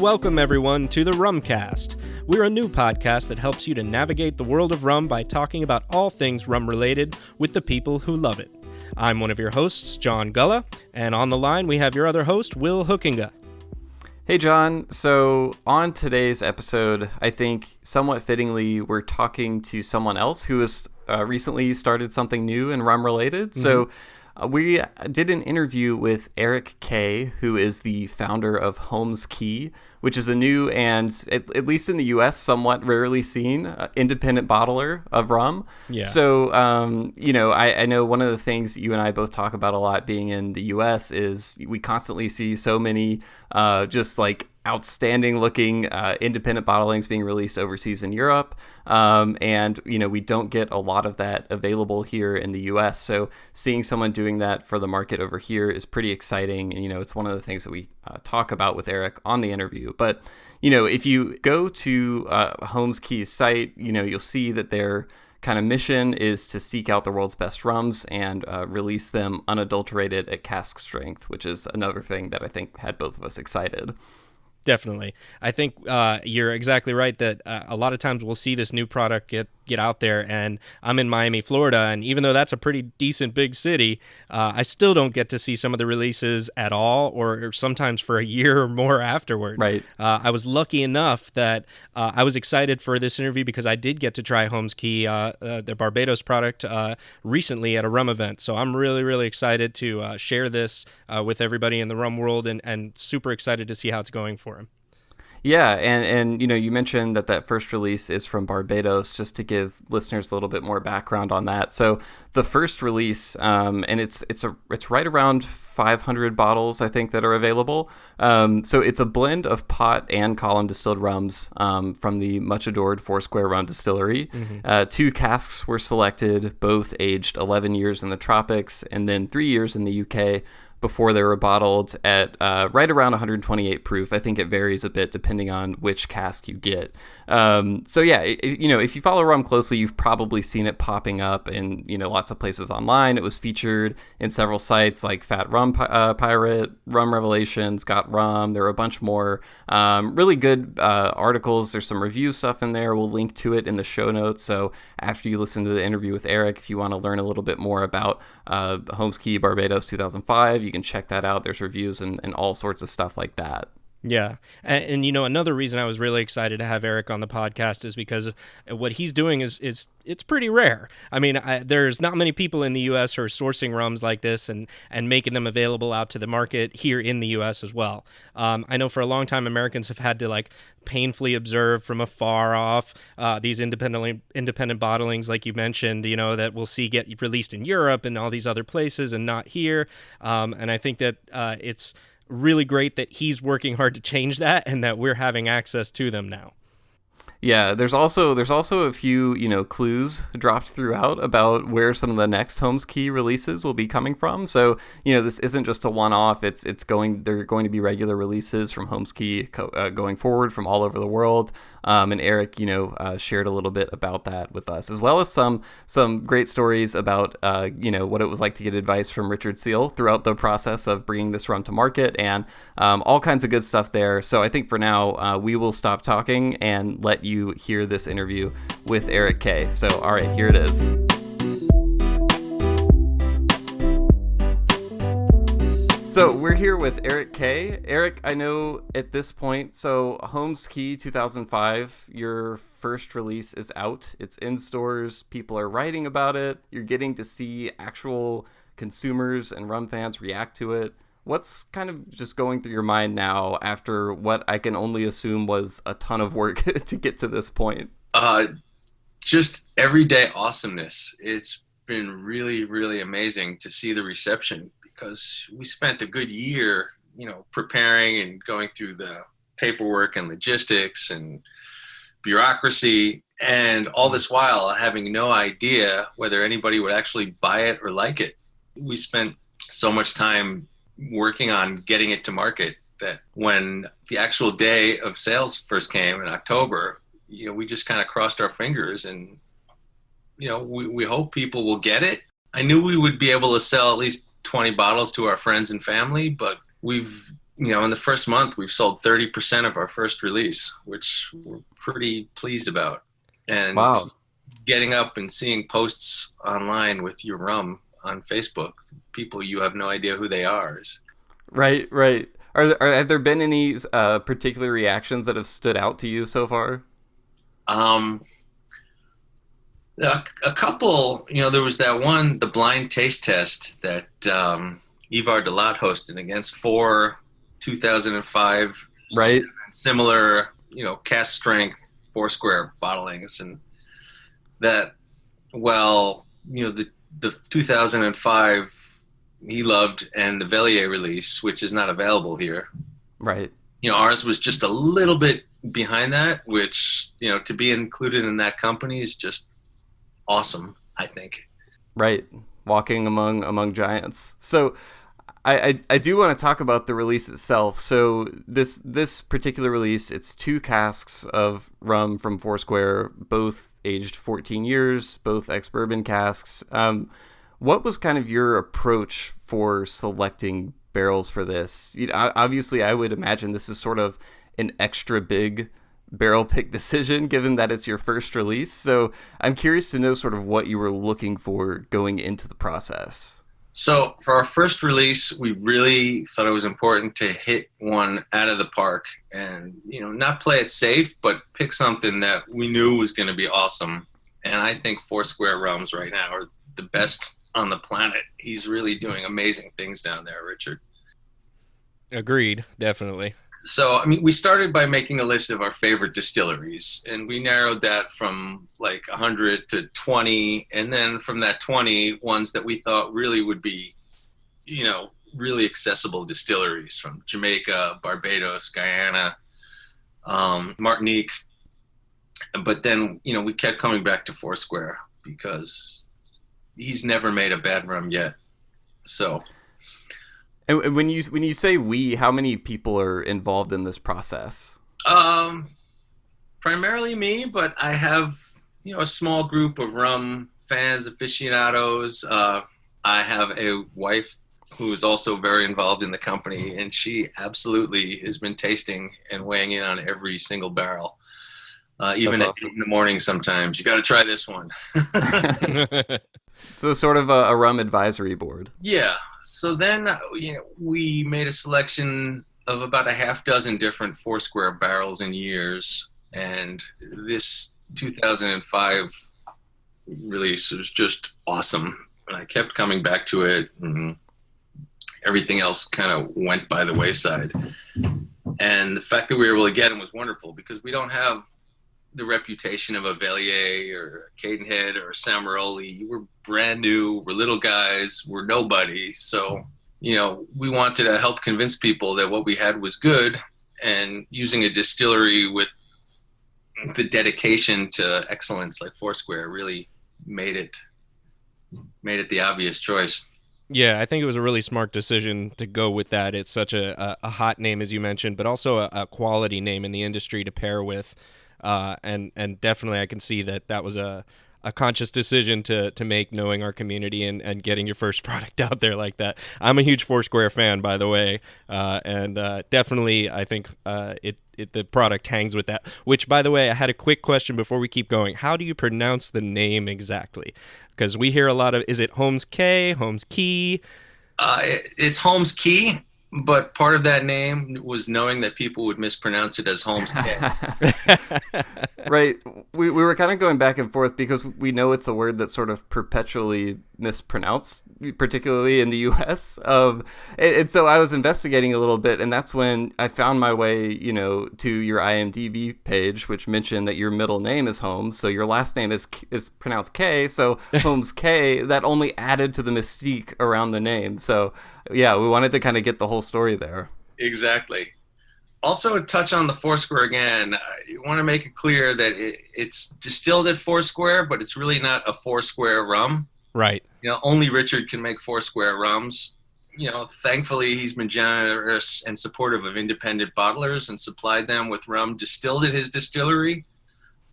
welcome everyone to the Rumcast. We're a new podcast that helps you to navigate the world of rum by talking about all things rum related with the people who love it. I'm one of your hosts, John Gulla, and on the line we have your other host, Will Hookinga. Hey John, so on today's episode, I think somewhat fittingly, we're talking to someone else who has recently started something new and rum related. Mm-hmm. So we did an interview with Eric Kaye, who is the founder of Holmes Cay, which is a new and, at least in the U.S., somewhat rarely seen independent bottler of rum. Yeah. So, I know one of the things you and I both talk about a lot being in the U.S. is we constantly see so many just like outstanding looking independent bottlings being released overseas in Europe. And we don't get a lot of that available here in the US. So seeing someone doing that for the market over here is pretty exciting. And, it's one of the things that we talk about with Eric on the interview. But, if you go to Holmes Cay's site, you'll see that their kind of mission is to seek out the world's best rums and release them unadulterated at cask strength, which is another thing that I think had both of us excited. Definitely. I think you're exactly right that a lot of times we'll see this new product get out there, and I'm in Miami, Florida, and even though that's a pretty decent big city, I still don't get to see some of the releases at all, or sometimes for a year or more afterward. Right. I was lucky enough that I was excited for this interview because I did get to try Holmes Cay, their Barbados product, recently at a rum event. So I'm really, really excited to share this with everybody in the rum world, and super excited to see how it's going for him. Yeah, and you mentioned that first release is from Barbados, just to give listeners a little bit more background on that. So the first release, and it's right around 500 bottles, I think, that are available. So it's a blend of pot and column distilled rums from the much adored Foursquare Rum Distillery. Mm-hmm. 2 casks were selected, both aged 11 years in the tropics and then 3 years in the UK, before they were bottled at right around 128 proof. I think it varies a bit depending on which cask you get. So yeah, if you follow rum closely, you've probably seen it popping up in lots of places online. It was featured in several sites like Fat Rum Pirate, Rum Revelations, Got Rum. There are a bunch more really good articles. There's some review stuff in there. We'll link to it in the show notes. So after you listen to the interview with Eric, if you want to learn a little bit more about Holmes Cay Barbados 2005, you can check that out. There's reviews and all sorts of stuff like that. Yeah. And another reason I was really excited to have Eric on the podcast is because what he's doing is it's pretty rare. I mean, there's not many people in the U.S. who are sourcing rums like this and making them available out to the market here in the U.S. as well. I know for a long time Americans have had to painfully observe from afar off these independent bottlings, like you mentioned, that we'll see get released in Europe and all these other places and not here. And I think that it's really great that he's working hard to change that and that we're having access to them now. Yeah, there's also a few, clues dropped throughout about where some of the next Holmes Cay releases will be coming from. So, this isn't just a one-off. They're going to be regular releases from Holmes Cay going forward from all over the world. And Eric, shared a little bit about that with us, as well as some great stories about, what it was like to get advice from Richard Seal throughout the process of bringing this rum to market, and all kinds of good stuff there. So I think for now, we will stop talking and let you hear this interview with Eric Kaye. So, all right, here it is. So we're here with Eric Kaye. Eric, I know at this point, so Holmes Cay 2005, your first release is out. It's in stores. People are writing about it. You're getting to see actual consumers and rum fans react to it. What's kind of just going through your mind now after what I can only assume was a ton of work to get to this point? Just everyday awesomeness. It's been really, really amazing to see the reception, because we spent a good year, preparing and going through the paperwork and logistics and bureaucracy, and all this while having no idea whether anybody would actually buy it or like it. We spent so much time working on getting it to market that when the actual day of sales first came in October, we just kind of crossed our fingers and, we hope people will get it. I knew we would be able to sell at least 20 bottles to our friends and family, but we've in the first month, we've sold 30% of our first release, which we're pretty pleased about. And Wow. getting up and seeing posts online with your rum on Facebook, people you have no idea who they are. Right, right. Have there been any particular reactions that have stood out to you so far? Um, a couple, there was that one, the blind taste test that Ivar Delat hosted against 4 2005 Right. similar, cask strength Foursquare bottlings, and that, the 2005 he loved, and the Velier release, which is not available here. Right. Ours was just a little bit behind that, which, to be included in that company is just awesome, I think. Right. Walking among giants. So I do want to talk about the release itself. So this particular release, it's 2 casks of rum from Foursquare, both aged 14 years, both ex-bourbon casks. What was kind of your approach for selecting barrels for this? Obviously, I would imagine this is sort of an extra big barrel pick decision, given that it's your first release. So I'm curious to know sort of what you were looking for going into the process. So for our first release, we really thought it was important to hit one out of the park and, not play it safe, but pick something that we knew was going to be awesome. And I think Foursquare Rums right now are the best on the planet. He's really doing amazing things down there, Richard. Agreed, definitely. So, we started by making a list of our favorite distilleries, and we narrowed that from like 100 to 20, and then from that 20, ones that we thought really would be, really accessible distilleries from Jamaica, Barbados, Guyana, Martinique. But then, we kept coming back to Foursquare because he's never made a bad rum yet. So... And when you say we, how many people are involved in this process? Primarily me, but I have, a small group of rum fans, aficionados. I have a wife who is also very involved in the company, and she absolutely has been tasting and weighing in on every single barrel. Even at 8 in the morning sometimes. You got to try this one. So sort of a rum advisory board. Yeah. So then, we made a selection of about a half dozen different Foursquare barrels and years. And this 2005 release was just awesome. And I kept coming back to it, and everything else kind of went by the wayside. And the fact that we were able to get him was wonderful, because we don't have the reputation of a Velier or a Cadenhead or a Samaroli. We're brand new, we're little guys, we're nobody. So, we wanted to help convince people that what we had was good, and using a distillery with the dedication to excellence like Foursquare really made it the obvious choice. Yeah, I think it was a really smart decision to go with that. It's such a hot name, as you mentioned, but also a quality name in the industry to pair with. And definitely I can see that was a conscious decision to make, knowing our community and getting your first product out there like that. I'm a huge Foursquare fan, by the way, and definitely I think the product hangs with that. Which, by the way, I had a quick question before we keep going. How do you pronounce the name exactly? Because we hear a lot of, is it Holmes Cay, Holmes Cay? It's Holmes Cay. But part of that name was knowing that people would mispronounce it as Holmes Cay. Right. We were kind of going back and forth because we know it's a word that's sort of perpetually mispronounced, particularly in the U.S. And so I was investigating a little bit, and that's when I found my way, to your IMDb page, which mentioned that your middle name is Holmes, so your last name is pronounced K, so Holmes Cay. That only added to the mystique around the name. So yeah, we wanted to kind of get the whole story there. Exactly. Also, to touch on the Foursquare again, you want to make it clear that it's distilled at Foursquare, but it's really not a Foursquare rum. Right. Only Richard can make Foursquare rums. Thankfully, he's been generous and supportive of independent bottlers and supplied them with rum distilled at his distillery.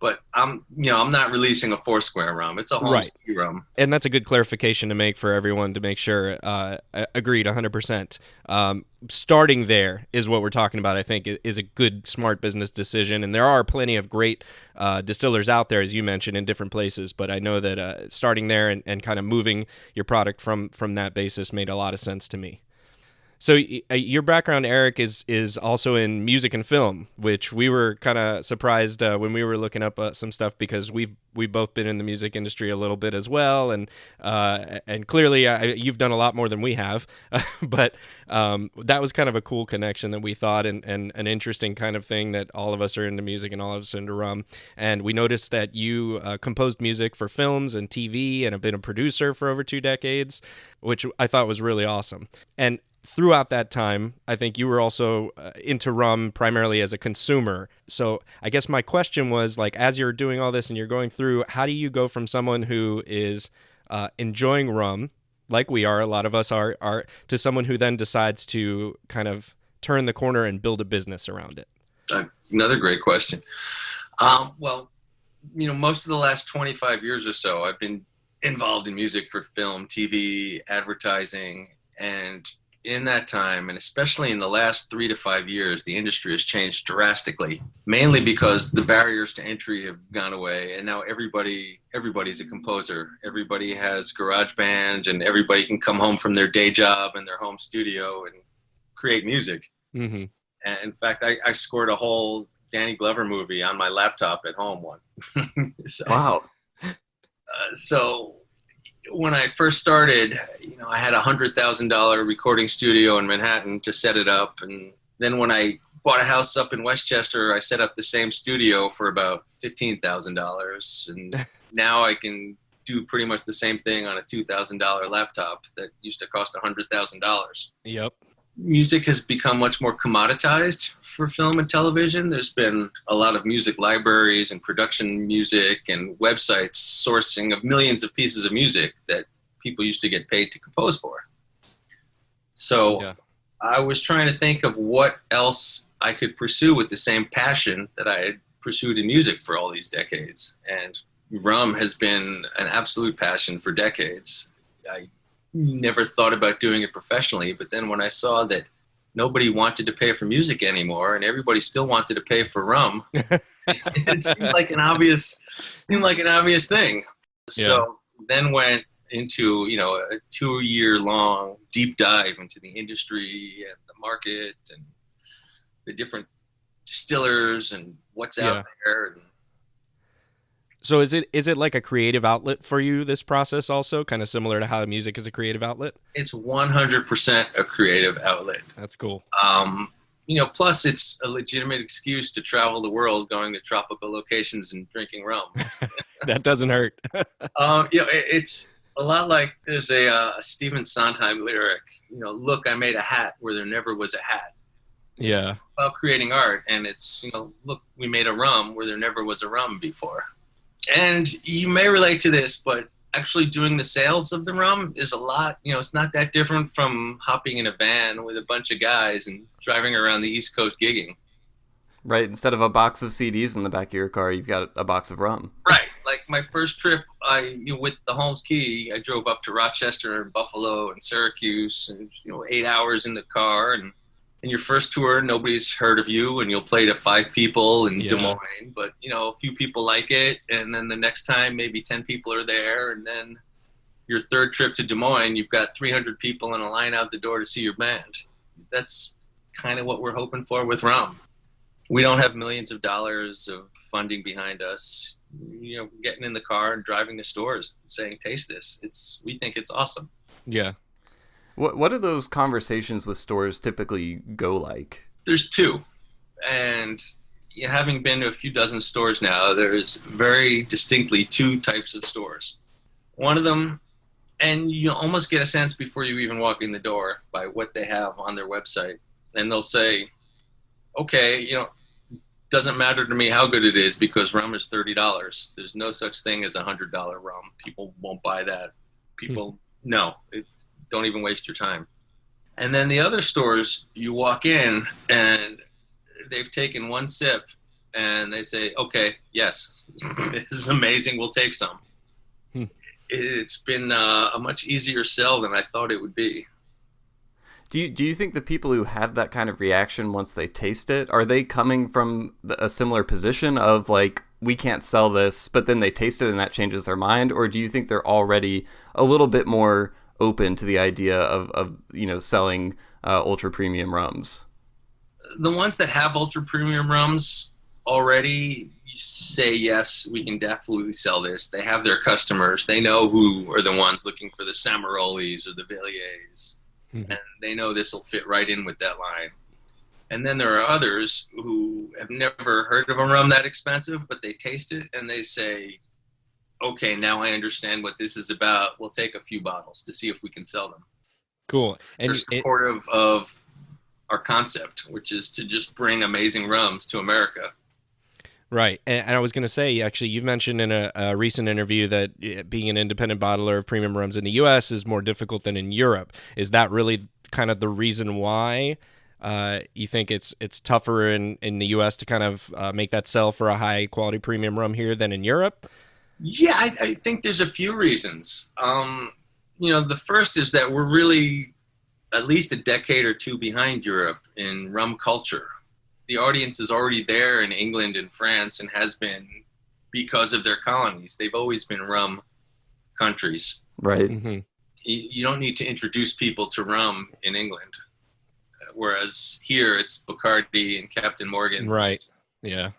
But I'm not releasing a Foursquare rum. It's a Holmes Cay rum. And that's a good clarification to make for everyone to make sure. Agreed, 100%. Starting there is what we're talking about. I think is a good, smart business decision. And there are plenty of great distillers out there, as you mentioned, in different places. But I know that starting there and kind of moving your product from that basis made a lot of sense to me. So your background, Eric, is also in music and film, which we were kind of surprised when we were looking up some stuff, because we've both been in the music industry a little bit as well, and clearly you've done a lot more than we have, but that was kind of a cool connection that we thought, and an interesting kind of thing, that all of us are into music and all of us are into rum, and we noticed that you composed music for films and TV and have been a producer for over 2 decades, which I thought was really awesome. And throughout that time, I think you were also into rum primarily as a consumer. So I guess my question was, like, as you're doing all this and you're going through, how do you go from someone who is enjoying rum, like we are, a lot of us are, to someone who then decides to kind of turn the corner and build a business around it? Another great question. Well, most of the last 25 years or so, I've been involved in music for film, TV, advertising, and in that time, and especially in the last 3 to 5 years, the industry has changed drastically, mainly because the barriers to entry have gone away, and now everybody's a composer. Everybody has GarageBand, and everybody can come home from their day job and their home studio and create music. Mm-hmm. And in fact, I scored a whole Danny Glover movie on my laptop at home once. Wow. So when I first started, I had a $100,000 recording studio in Manhattan to set it up. And then when I bought a house up in Westchester, I set up the same studio for about $15,000. And now I can do pretty much the same thing on a $2,000 laptop that used to cost $100,000. Yep. Music has become much more commoditized for film and television. There's been a lot of music libraries and production music and websites sourcing of millions of pieces of music that people used to get paid to compose for. So I was trying to think of what else I could pursue with the same passion that I had pursued in music for all these decades. And rum has been an absolute passion for decades. I never thought about doing it professionally, but then when I saw that nobody wanted to pay for music anymore and everybody still wanted to pay for rum, it seemed like an obvious thing. Yeah. So then went into a 2-year-long deep dive into the industry and the market and the different distillers and what's out there. And so is it like a creative outlet for you, this process also, kind of similar to how music is a creative outlet? It's 100% a creative outlet. That's cool. Plus it's a legitimate excuse to travel the world going to tropical locations and drinking rum. That doesn't hurt. It's a lot like there's a Stephen Sondheim lyric, look, I made a hat where there never was a hat. Yeah. About creating art, and it's, look, we made a rum where there never was a rum before. And you may relate to this, but actually doing the sales of the rum is a lot, it's not that different from hopping in a van with a bunch of guys and driving around the East Coast gigging. Right. Instead of a box of CDs in the back of your car, you've got a box of rum. Right. Like my first trip, with the Holmes Cay, I drove up to Rochester and Buffalo and Syracuse and, 8 hours in the car. And in your first tour, nobody's heard of you, and you'll play to 5 people in Des Moines, but a few people like it, and then the next time maybe 10 people are there, and then your third trip to Des Moines, you've got 300 people in a line out the door to see your band. That's kind of what we're hoping for with rum. We don't have millions of dollars of funding behind us. Getting in the car and driving to stores and saying, taste this. We think it's awesome. Yeah. What do those conversations with stores typically go like? There's 2. And having been to a few dozen stores now, there's very distinctly 2 types of stores. One of them, and you almost get a sense before you even walk in the door by what they have on their website. And they'll say, okay, doesn't matter to me how good it is because rum is $30. There's no such thing as $100 rum. People won't buy that. People, no, don't even waste your time. And then the other stores, you walk in and they've taken one sip and they say, okay, yes, this is amazing, we'll take some. It's been a much easier sell than I thought it would be. Do you think the people who have that kind of reaction once they taste it, are they coming from a similar position of like, we can't sell this, but then they taste it and that changes their mind? Or do you think they're already a little bit more open to the idea of selling ultra premium rums? The ones that have ultra premium rums already say, yes, we can definitely sell this. They have their customers. They know who are the ones looking for the Samarolis or the Villiers. And they know this will fit right in with that line. And then there are others who have never heard of a rum that expensive, but they taste it and they say, okay, now I understand what this is about. We'll take a few bottles to see if we can sell them. Cool. And they're supportive of our concept, which is to just bring amazing rums to America. Right. And I was going to say, actually, you've mentioned in a recent interview that being an independent bottler of premium rums in the U.S. is more difficult than in Europe. Is that really kind of the reason why you think it's tougher in the U.S. to kind of make that sell for a high-quality premium rum here than in Europe? Yeah, I think there's a few reasons. The first is that we're really at least a decade or two behind Europe in rum culture. The audience is already there in England and France and has been because of their colonies. They've always been rum countries. Right. Mm-hmm. You don't need to introduce people to rum in England, whereas here it's Bacardi and Captain Morgan's. Right. Yeah.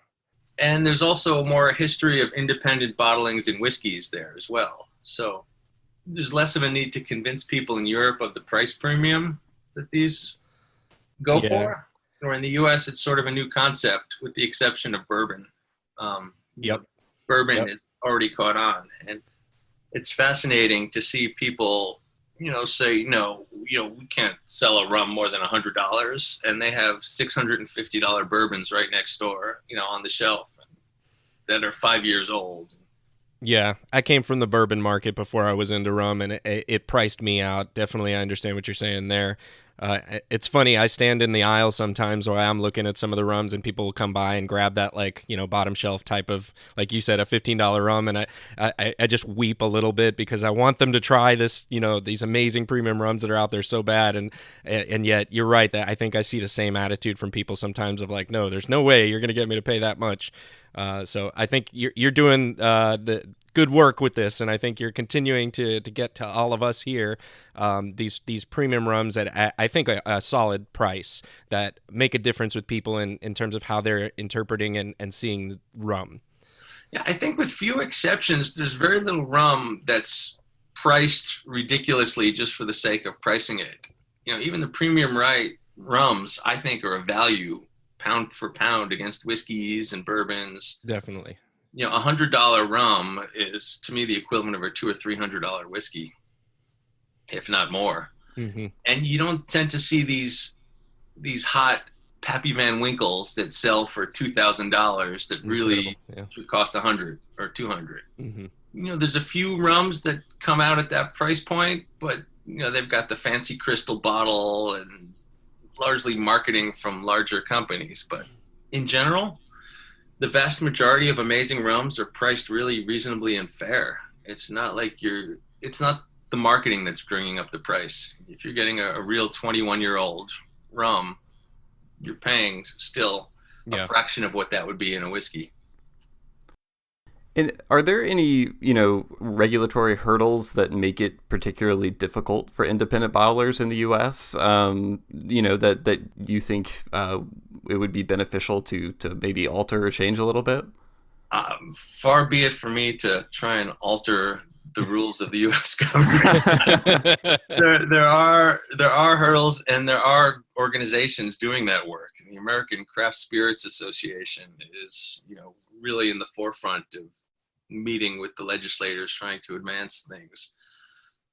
And there's also more history of independent bottlings and whiskeys there as well. So there's less of a need to convince people in Europe of the price premium that these go for. Or in the U.S., it's sort of a new concept, with the exception of bourbon. Bourbon is already caught on, and it's fascinating to see people, say, no, we can't sell a rum more than $100, and they have $650 bourbons right next door, on the shelf that are 5 years old. Yeah, I came from the bourbon market before I was into rum, and it priced me out. Definitely, I understand what you're saying there. It's funny, I stand in the aisle sometimes while I'm looking at some of the rums, and people will come by and grab that, bottom shelf type of, like you said, a $15 rum, and I just weep a little bit because I want them to try this, these amazing premium rums that are out there so bad, and yet you're right, that I think I see the same attitude from people sometimes of like, no, there's no way you're going to get me to pay that much. So I think you're doing the good work with this, and I think you're continuing to get to all of us here these premium rums at I think a solid price that make a difference with people in terms of how they're interpreting and seeing rum. Yeah, I think with few exceptions, there's very little rum that's priced ridiculously just for the sake of pricing it. Even the premium rums, I think, are a value pound for pound against whiskeys and bourbons. Definitely. $100 rum is, to me, the equivalent of a $200 or $300 whiskey, if not more. Mm-hmm. And you don't tend to see these hot Pappy Van Winkles that sell for $2,000 that really should cost $100 or $200. Mm-hmm. There's a few rums that come out at that price point, but they've got the fancy crystal bottle and largely marketing from larger companies. But in general, the vast majority of amazing rums are priced really reasonably and fair. It's not like it's not the marketing that's bringing up the price. If you're getting a real 21-year-old rum, you're paying still a fraction of what that would be in a whiskey. And are there any, regulatory hurdles that make it particularly difficult for independent bottlers in the U.S., that you think it would be beneficial to maybe alter or change a little bit? Far be it for me to try and alter the rules of the U.S. government. there are hurdles, and there are organizations doing that work. The American Craft Spirits Association is, really in the forefront of meeting with the legislators trying to advance things.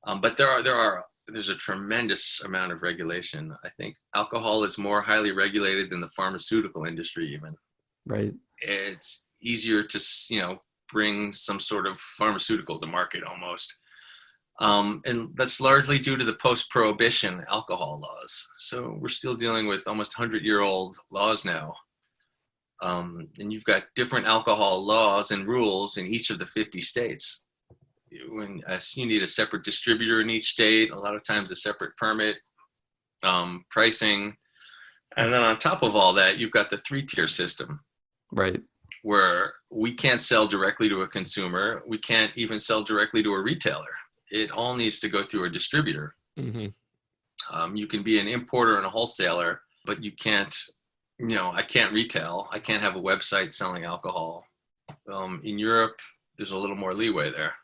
But there's a tremendous amount of regulation. I think alcohol is more highly regulated than the pharmaceutical industry even. Right. It's easier to, bring some sort of pharmaceutical to market almost. And that's largely due to the post-prohibition alcohol laws. So we're still dealing with almost 100-year-old laws now. And you've got different alcohol laws and rules in each of the 50 states. You need a separate distributor in each state, a lot of times a separate permit, pricing. And then on top of all that, you've got the 3-tier system. Right. Where we can't sell directly to a consumer. We can't even sell directly to a retailer. It all needs to go through a distributor. Mm-hmm. You can be an importer and a wholesaler, but you can't, I can't retail. I can't have a website selling alcohol. In Europe, there's a little more leeway there.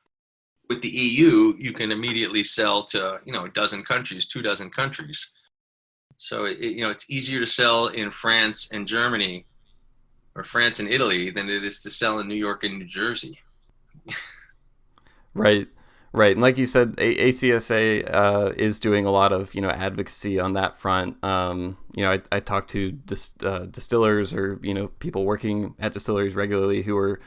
With the EU, you can immediately sell to, a dozen countries, 24 countries. So, it's easier to sell in France and Germany or France and Italy than it is to sell in New York and New Jersey. Right. And like you said, ACSA is doing a lot of, advocacy on that front. I talk to distillers or, people working at distilleries regularly who are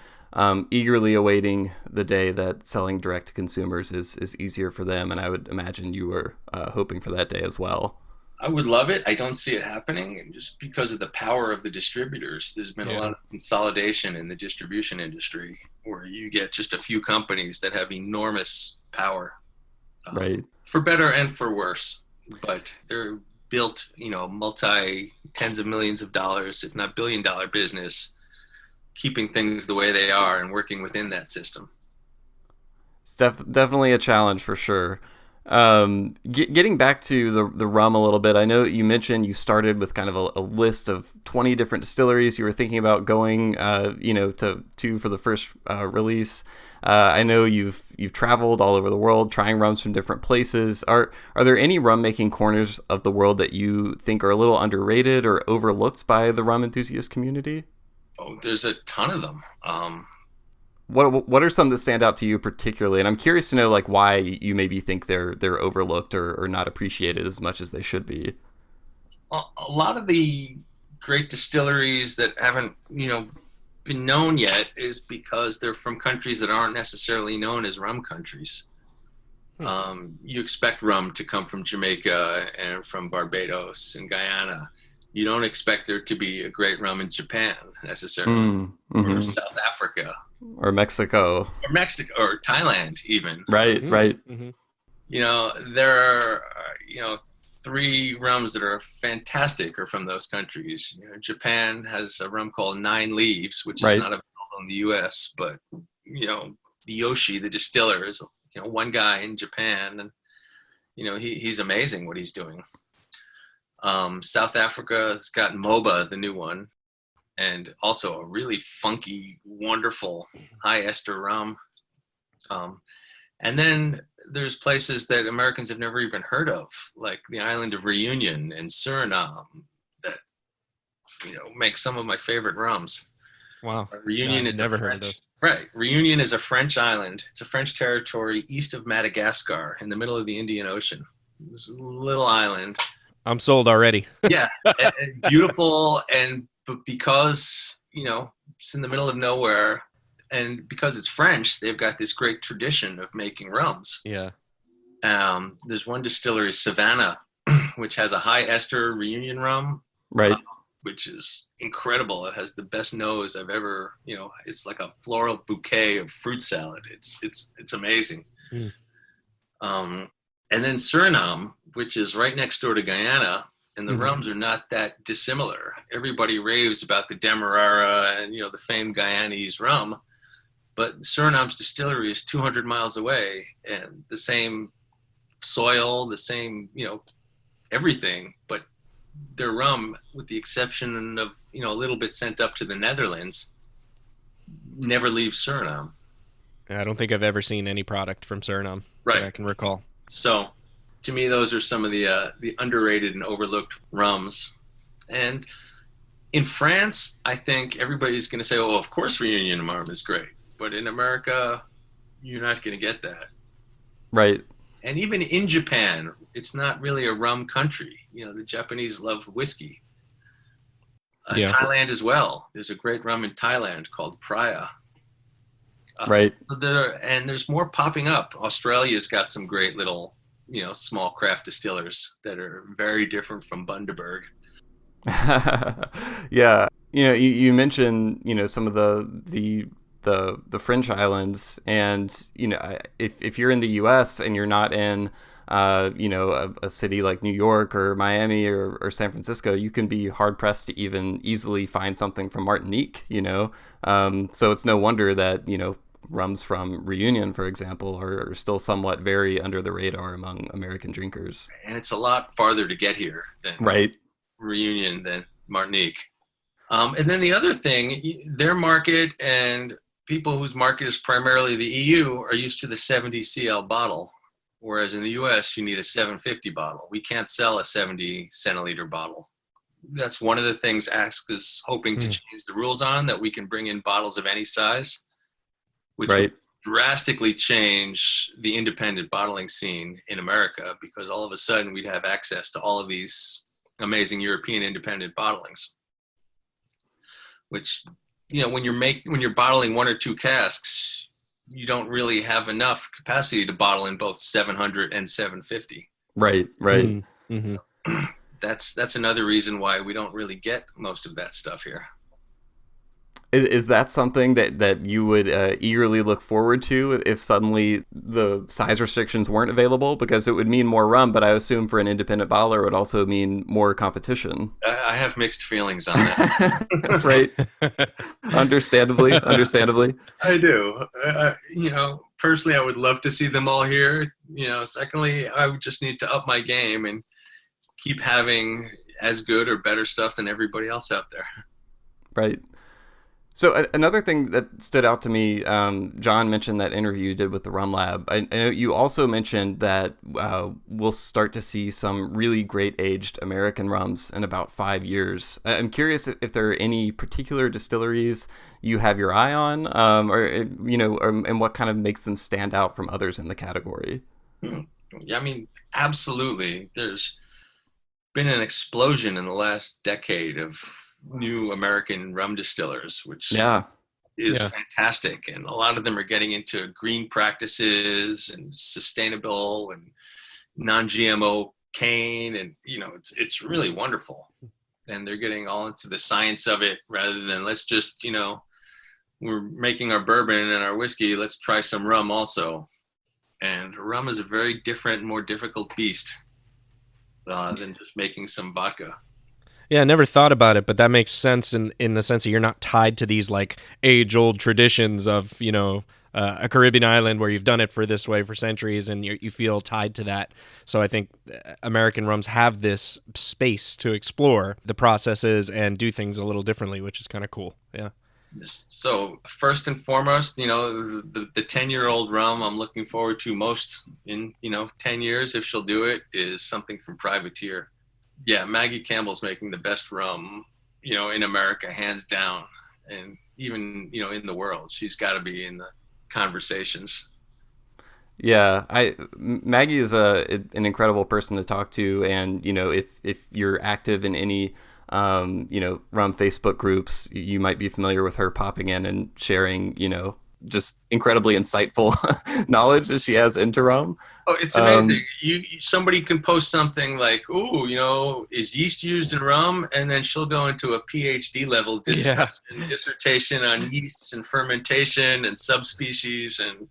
eagerly awaiting the day that selling direct to consumers is easier for them. And I would imagine you were hoping for that day as well. I would love it. I don't see it happening, and just because of the power of the distributors. There's been a lot of consolidation in the distribution industry where you get just a few companies that have enormous power, right? For better and for worse. But they're built, multi tens of millions of dollars, if not billion-dollar business, keeping things the way they are and working within that system. It's definitely a challenge for sure. Getting back to the rum a little bit, I know you mentioned you started with kind of a list of 20 different distilleries you were thinking about going, to for the first release. I know you've traveled all over the world trying rums from different places. Are there any rum making corners of the world that you think are a little underrated or overlooked by the rum enthusiast community? Oh, there's a ton of them. What are some that stand out to you particularly? And I'm curious to know why you maybe think they're overlooked or not appreciated as much as they should be. A lot of the great distilleries that haven't, been known yet is because they're from countries that aren't necessarily known as rum countries. You expect rum to come from Jamaica and from Barbados and Guyana. You don't expect there to be a great rum in Japan necessarily, or South Africa. Or Mexico. Or Thailand even. Right. Mm-hmm. There are, 3 rums that are fantastic are from those countries. Japan has a rum called 9 Leaves, which is not available in the U.S., but, the Yoshi, the distiller, is, one guy in Japan, and, he's amazing what he's doing. South Africa has got MOBA, the new one, and also a really funky, wonderful high ester rum. And then there's places that Americans have never even heard of, like the island of Reunion and Suriname, that, make some of my favorite rums. Wow. Reunion is never heard of those. Right. Reunion is a French island. It's a French territory east of Madagascar in the middle of the Indian Ocean. This little island. I'm sold already. Yeah. And beautiful, but because, it's in the middle of nowhere, and because it's French, they've got this great tradition of making rums. Yeah. There's one distillery, Savannah, which has a high ester Reunion rum. Right. Which is incredible. It has the best nose I've ever, it's like a floral bouquet of fruit salad. It's amazing. Mm. And then Suriname, which is right next door to Guyana, and the rums are not that dissimilar. Everybody raves about the Demerara and, the famed Guyanese rum, but Suriname's distillery is 200 miles away, and the same soil, the same, everything, but their rum, with the exception of, a little bit sent up to the Netherlands, never leaves Suriname. I don't think I've ever seen any product from Suriname that I can recall. So, to me, those are some of the underrated and overlooked rums. And in France, I think everybody's going to say, "Oh, of course, Reunion rum is great," but in America, you're not going to get that. Right. And even in Japan, it's not really a rum country. The Japanese love whiskey. Thailand as well. There's a great rum in Thailand called Praya. Right. And there's more popping up. Australia's got some great little, small craft distillers that are very different from Bundaberg. Yeah. You mentioned, some of the French islands, and if you're in the U.S. and you're not in a city like New York or Miami or San Francisco, you can be hard pressed to even easily find something from Martinique. So it's no wonder that rums from Reunion, for example, are still somewhat very under the radar among American drinkers. And it's a lot farther to get here than right. Reunion than Martinique. And then the other thing, their market and people whose market is primarily the EU are used to the 70 CL bottle, whereas in the US, you need a 750 bottle. We can't sell a 70 centiliter bottle. That's one of the things Ask is hoping to change the rules on, that we can bring in bottles of any size, which would drastically change the independent bottling scene in America, because all of a sudden we'd have access to all of these amazing European independent bottlings, which, when you're bottling one or two casks, you don't really have enough capacity to bottle in both 700 and 750. Right. Mm-hmm. That's another reason why we don't really get most of that stuff here. Is that something that you would eagerly look forward to if suddenly the size restrictions weren't available? Because it would mean more rum, but I assume for an independent bottler it would also mean more competition. I have mixed feelings on that. Right. Understandably. I do. Personally, I would love to see them all here. Secondly, I would just need to up my game and keep having as good or better stuff than everybody else out there. Right. So another thing that stood out to me, John mentioned that interview you did with the Rum Lab. I know you also mentioned that we'll start to see some really great aged American rums in about 5 years. I'm curious if there are any particular distilleries you have your eye on, and what kind of makes them stand out from others in the category. Yeah, I mean, absolutely. There's been an explosion in the last decade of new American rum distillers, which is fantastic. And a lot of them are getting into green practices and sustainable and non-GMO cane. And, it's really wonderful. And they're getting all into the science of it rather than let's just, we're making our bourbon and our whiskey, let's try some rum also. And rum is a very different, more difficult beast than just making some vodka. Yeah, I never thought about it, but that makes sense in the sense that you're not tied to these like age-old traditions of, a Caribbean island where you've done it for this way for centuries and you feel tied to that. So I think American rums have this space to explore the processes and do things a little differently, which is kind of cool. Yeah. So first and foremost, the 10-year-old rum I'm looking forward to most in, 10 years, if she'll do it, is something from Privateer. Yeah, Maggie Campbell's making the best rum, in America, hands down. And even, in the world, she's got to be in the conversations. Yeah, Maggie is an incredible person to talk to. And, if you're active in any, rum Facebook groups, you might be familiar with her popping in and sharing, just incredibly insightful knowledge that she has into rum. Oh, it's amazing. Somebody can post something like, "Ooh, is yeast used in rum?" And then she'll go into a PhD level dissertation on yeasts and fermentation and subspecies, and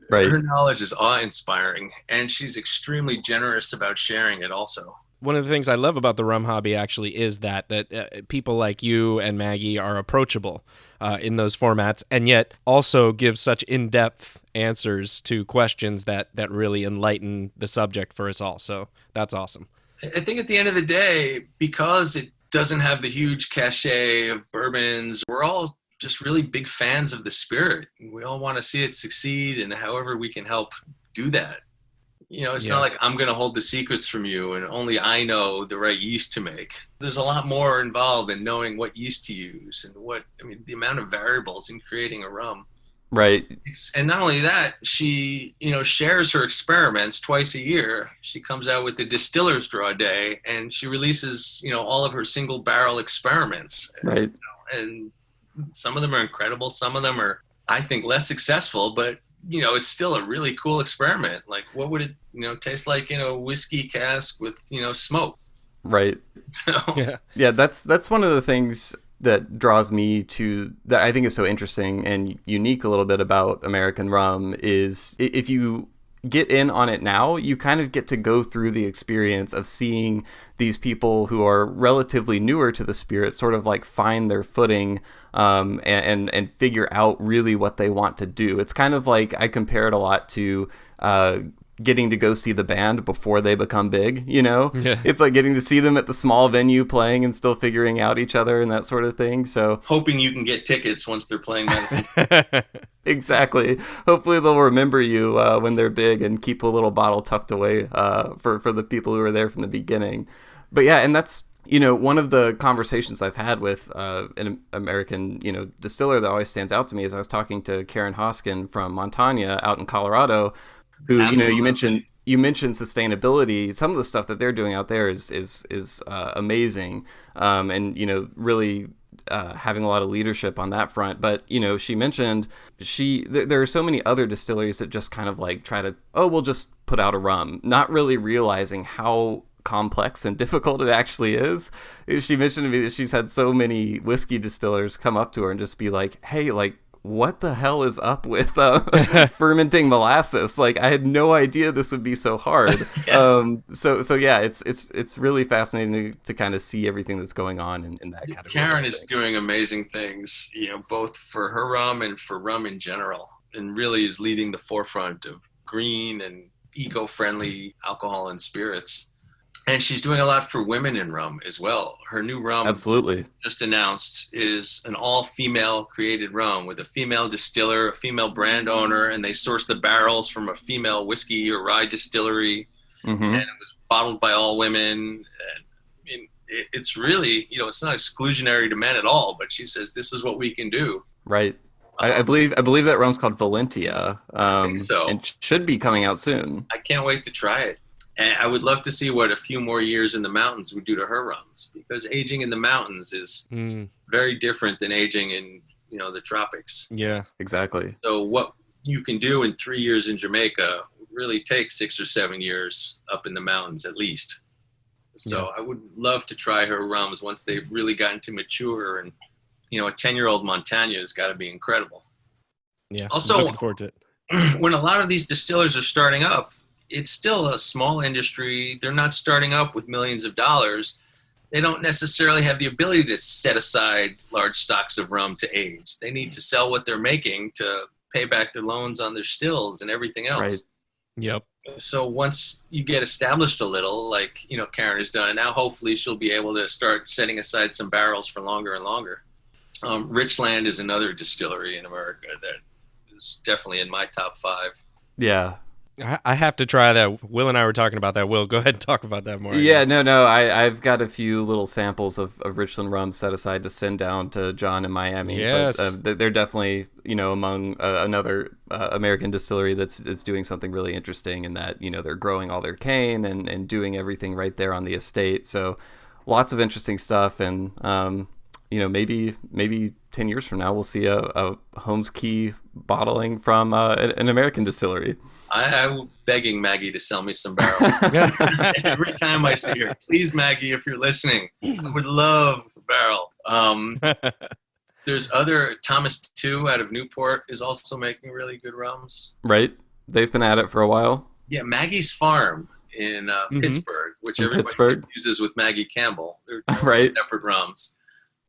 right. Her knowledge is awe-inspiring, and she's extremely generous about sharing it. Also. One of the things I love about the rum hobby actually is that people like you and Maggie are approachable in those formats, and yet also give such in-depth answers to questions that really enlighten the subject for us all. So that's awesome. I think at the end of the day, because it doesn't have the huge cachet of bourbons, we're all just really big fans of the spirit. We all want to see it succeed, and however we can help do that. It's not like I'm going to hold the secrets from you and only I know the right yeast to make. There's a lot more involved in knowing what yeast to use and the amount of variables in creating a rum. Right. And not only that, she, shares her experiments twice a year. She comes out with the Distiller's Draw Day and she releases, all of her single barrel experiments. Right. And some of them are incredible. Some of them are, I think, less successful, but it's still a really cool experiment. Like, what would it, taste like in a whiskey cask with, smoke? Right. So, Yeah, that's one of the things that draws me to that I think is so interesting and unique a little bit about American rum is if you get in on it now, you kind of get to go through the experience of seeing these people who are relatively newer to the spirit sort of like find their footing and figure out really what they want to do. It's kind of like I compare it a lot to getting to go see the band before they become big, you know? Yeah. It's like getting to see them at the small venue playing and still figuring out each other and that sort of thing. So hoping you can get tickets once they're playing Madison. exactly. Hopefully they'll remember you when they're big and keep a little bottle tucked away for the people who were there from the beginning. But yeah, and that's, you know, one of the conversations I've had with an American, you know, distiller that always stands out to me is I was talking to Karen Hoskin from Montana out in Colorado, who, Absolutely. you know, you mentioned sustainability. Some of the stuff that they're doing out there is amazing, and you know, really having a lot of leadership on that front. But you know, she mentioned there are so many other distilleries that just kind of like try to, oh, we'll just put out a rum, not really realizing how complex and difficult it actually is. She mentioned to me that she's had so many whiskey distillers come up to her and just be like, hey, like, what the hell is up with fermenting molasses? Like, I had no idea this would be so hard. Yeah. So yeah, it's really fascinating to kind of see everything that's going on in that category. Karen is doing amazing things, you know, both for her rum and for rum in general, and really is leading the forefront of green and eco-friendly alcohol and spirits. And she's doing a lot for women in rum as well. Her new rum, absolutely, just announced, is an all-female created rum with a female distiller, a female brand owner, and they source the barrels from a female whiskey or rye distillery. Mm-hmm. And it was bottled by all women. And I mean, it's really, you know, it's not exclusionary to men at all, but she says this is what we can do. Right. I believe that rum's called Valentia. I think so. And should be coming out soon. I can't wait to try it. And I would love to see what a few more years in the mountains would do to her rums, because aging in the mountains is very different than aging in, you know, the tropics. Yeah, exactly. So what you can do in 3 years in Jamaica would really take 6 or 7 years up in the mountains at least. So I would love to try her rums once they've really gotten to mature. And, you know, a 10-year-old Montana has got to be incredible. Yeah, also, looking forward to it. When a lot of these distillers are starting up, it's still a small industry. They're not starting up with millions of dollars. They don't necessarily have the ability to set aside large stocks of rum to age. They need to sell what they're making to pay back their loans on their stills and everything else. Right. Yep. So once you get established a little, like, you know, Karen has done, now hopefully she'll be able to start setting aside some barrels for longer and longer. Richland is another distillery in America that is definitely in my top 5. Yeah. I have to try that. Will and I were talking about that. Will, go ahead and talk about that more. Yeah, no. I've got a few little samples of Richland rum set aside to send down to John in Miami. Yes. But they're definitely, you know, among another American distillery that's doing something really interesting in that, you know, they're growing all their cane and doing everything right there on the estate. So lots of interesting stuff. And, you know, maybe 10 years from now, we'll see a Holmes Cay bottling from an American distillery. I'm begging Maggie to sell me some barrels. Every time I see her, please, Maggie, if you're listening, I would love a barrel. There's other, Thomas 2 out of Newport is also making really good rums. Right. They've been at it for a while. Yeah, Maggie's Farm in Pittsburgh, which everybody uses with Maggie Campbell. They're right. separate rums.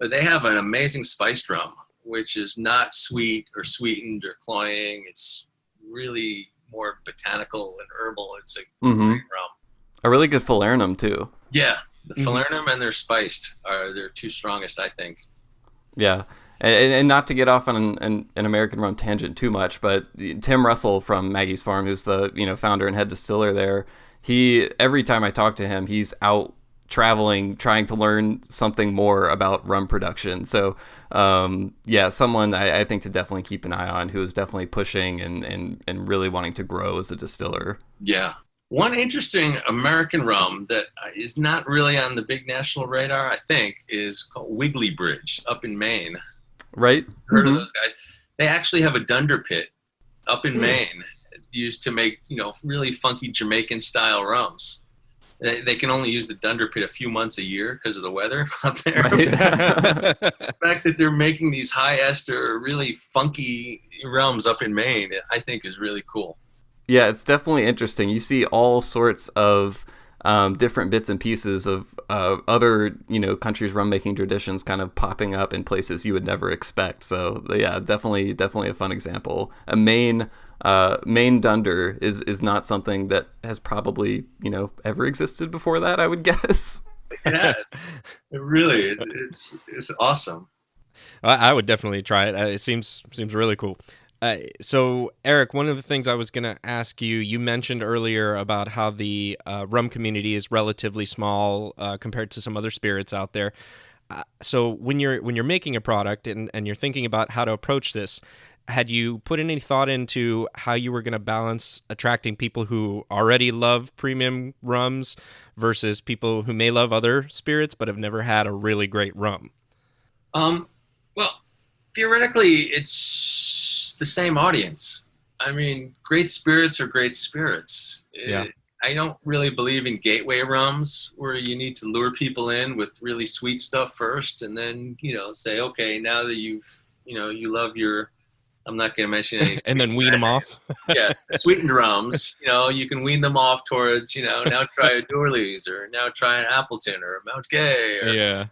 But they have an amazing spiced rum, which is not sweet or sweetened or cloying. It's really more botanical and herbal. It's a great rum. A really good falernum too. Yeah, the falernum and their spiced are their two strongest, I think. Yeah, and not to get off on an American rum tangent too much, but Tim Russell from Maggie's Farm, who's the, you know, founder and head distiller there, every time I talk to him, he's out traveling, trying to learn something more about rum production. So, yeah, someone I think to definitely keep an eye on, who is definitely pushing and really wanting to grow as a distiller. Yeah. One interesting American rum that is not really on the big national radar, I think, is called Wiggly Bridge up in Maine. Right. Heard of those guys? They actually have a dunder pit up in Maine used to make, you know, really funky Jamaican style rums. They can only use the Dunder Pit a few months a year because of the weather up there. Right. The fact that they're making these high ester, really funky rums up in Maine, I think is really cool. Yeah, it's definitely interesting. You see all sorts of different bits and pieces of other, countries' rum making traditions kind of popping up in places you would never expect. So yeah, definitely a fun example. A Maine Dunder is not something that has probably ever existed before that, I would guess. It has. It really, it's awesome. I would definitely try it. It seems really cool. So, Eric, one of the things I was going to ask you, you mentioned earlier about how the rum community is relatively small compared to some other spirits out there. So, when you're making a product and you're thinking about how to approach this, had you put any thought into how you were going to balance attracting people who already love premium rums versus people who may love other spirits but have never had a really great rum? Well, theoretically, it's the same audience. I mean, great spirits are great spirits. Yeah. I don't really believe in gateway rums where you need to lure people in with really sweet stuff first and then, say, okay, now that you love your, I'm not going to mention any. And then wean them off. Yes, the sweetened rums, you can wean them off towards, now try a Dourley's or now try an Appleton or a Mount Gay. Or, Yeah.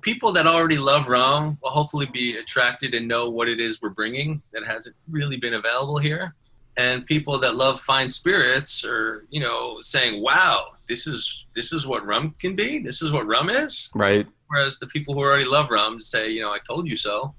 People that already love rum will hopefully be attracted and know what it is we're bringing that hasn't really been available here. And people that love fine spirits are, saying, wow, this is what rum can be. This is what rum is. Right. Whereas the people who already love rum say, I told you so.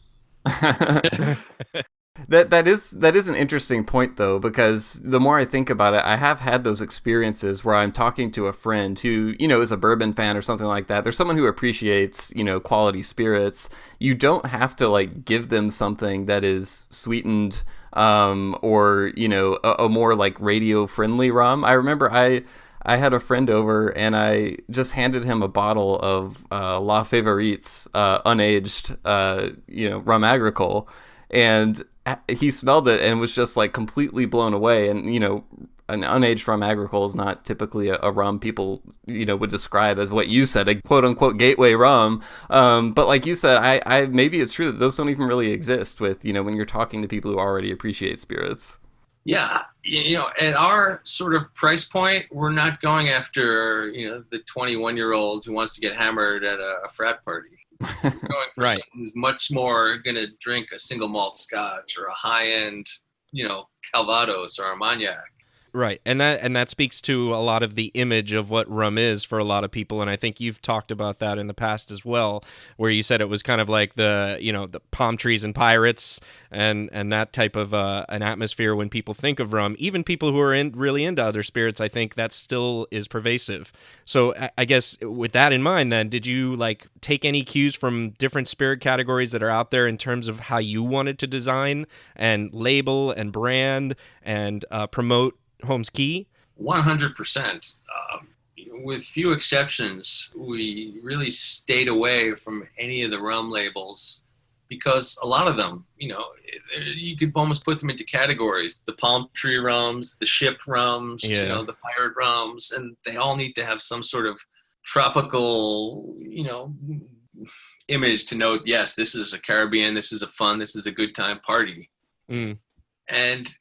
That is an interesting point, though, because the more I think about it, I have had those experiences where I'm talking to a friend who, is a bourbon fan or something like that. There's someone who appreciates, quality spirits. You don't have to give them something that is sweetened or, a more radio friendly rum. I remember I had a friend over and I just handed him a bottle of La Favorites unaged, rum agricole, and he smelled it and was just completely blown away. And an unaged rum agricole is not typically a rum people would describe as what you said, a quote unquote gateway rum. But like you said, I maybe it's true that those don't even really exist with when you're talking to people who already appreciate spirits. Yeah, at our sort of price point, we're not going after the 21-year-old who wants to get hammered at a frat party. We're going for Right. someone who's much more going to drink a single malt scotch or a high-end, Calvados or Armagnac. Right, and that speaks to a lot of the image of what rum is for a lot of people, and I think you've talked about that in the past as well, where you said it was kind of like the the palm trees and pirates and that type of an atmosphere when people think of rum. Even people who are really into other spirits, I think that still is pervasive. So I guess with that in mind, then, did you take any cues from different spirit categories that are out there in terms of how you wanted to design and label and brand and promote Holmes Cay? 100%. With few exceptions, we really stayed away from any of the rum labels because a lot of them, you could almost put them into categories. The palm tree rums, the ship rums, Yeah. the pirate rums, and they all need to have some sort of tropical, image to note, yes, this is a Caribbean, this is a good time party. Mm. And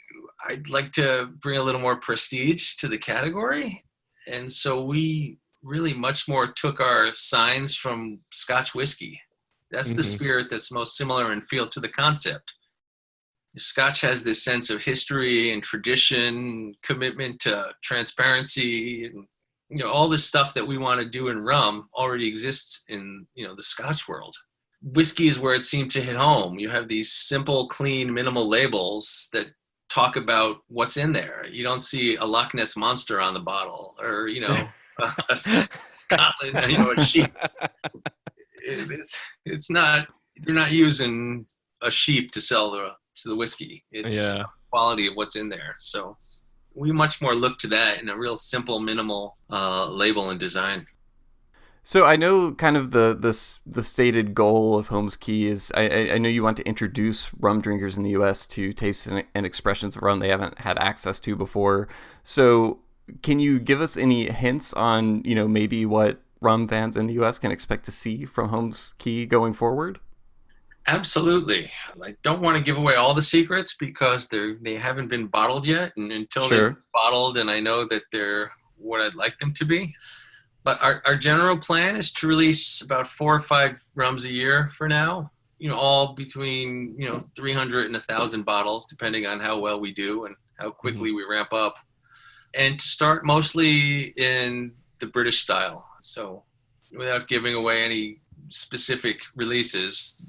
I'd like to bring a little more prestige to the category. And so we really much more took our signs from Scotch whiskey. That's the spirit that's most similar in feel to the concept. Scotch has this sense of history and tradition, commitment to transparency, and all this stuff that we want to do in rum already exists in the Scotch world. Whiskey is where it seemed to hit home. You have these simple, clean, minimal labels that talk about what's in there. You don't see a Loch Ness monster on the bottle or a Scotland, a sheep. It's not. They're not using a sheep to sell the whiskey. It's the quality of what's in there. So we much more look to that in a real simple, minimal label and design. So I know kind of the stated goal of Holmes Cay is I know you want to introduce rum drinkers in the U.S. to tastes and expressions of rum they haven't had access to before. So can you give us any hints on, maybe what rum fans in the U.S. can expect to see from Holmes Cay going forward? Absolutely. I don't want to give away all the secrets because they haven't been bottled yet, and until they're bottled and I know that they're what I'd like them to be. But our general plan is to release about 4 or 5 rums a year for now, all between, 300 and 1,000 bottles, depending on how well we do and how quickly we ramp up. And to start mostly in the British style. So without giving away any specific releases,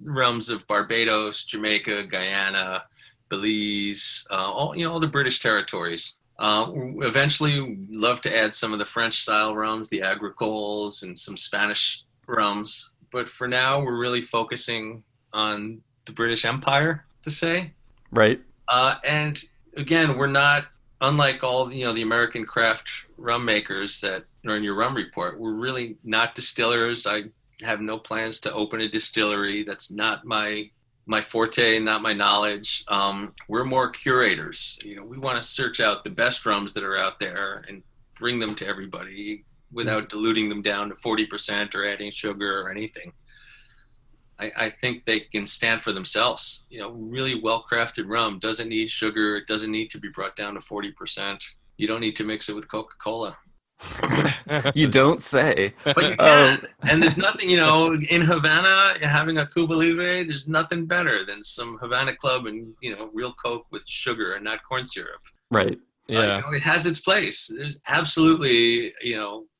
rums of Barbados, Jamaica, Guyana, Belize, all the British territories. Eventually, we'd love to add some of the French-style rums, the agricoles, and some Spanish rums. But for now, we're really focusing on the British Empire, to say. Right. And again, we're not, unlike all the American craft rum makers that are in your rum report, we're really not distillers. I have no plans to open a distillery. That's not my forte, not my knowledge. We're more curators. We want to search out the best rums that are out there and bring them to everybody without diluting them down to 40% or adding sugar or anything. I think they can stand for themselves. Really well-crafted rum doesn't need sugar. It doesn't need to be brought down to 40%. You don't need to mix it with Coca-Cola. You don't say. But you can. And there's nothing, in Havana, having a Cuba Libre, there's nothing better than some Havana Club and, real Coke with sugar and not corn syrup. Right. Yeah. It has its place. There's absolutely,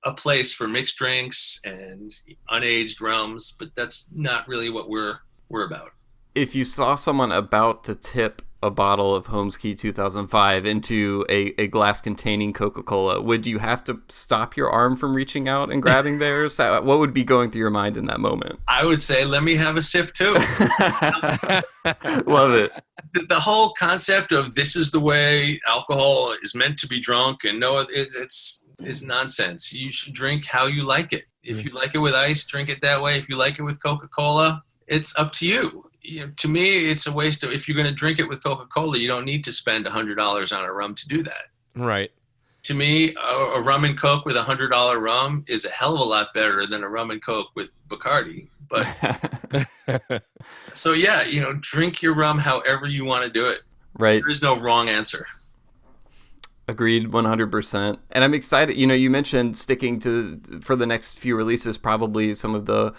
a place for mixed drinks and unaged rums, but that's not really what we're about. If you saw someone about to tip a bottle of Holmes Cay 2005 into a glass containing Coca-Cola, would you have to stop your arm from reaching out and grabbing theirs? What would be going through your mind in that moment? I would say, let me have a sip too. Love it. The whole concept of this is the way alcohol is meant to be drunk, and no, it's nonsense. You should drink how you like it. If you like it with ice, drink it that way. If you like it with Coca-Cola, it's up to you. To me, it's a waste of, if you're going to drink it with Coca-Cola, you don't need to spend $100 on a rum to do that. Right. To me, a rum and Coke with $100 rum is a hell of a lot better than a rum and Coke with Bacardi. But so yeah, drink your rum however you want to do it. Right. There is no wrong answer. Agreed, 100%. And I'm excited. You mentioned sticking to, for the next few releases, probably some of the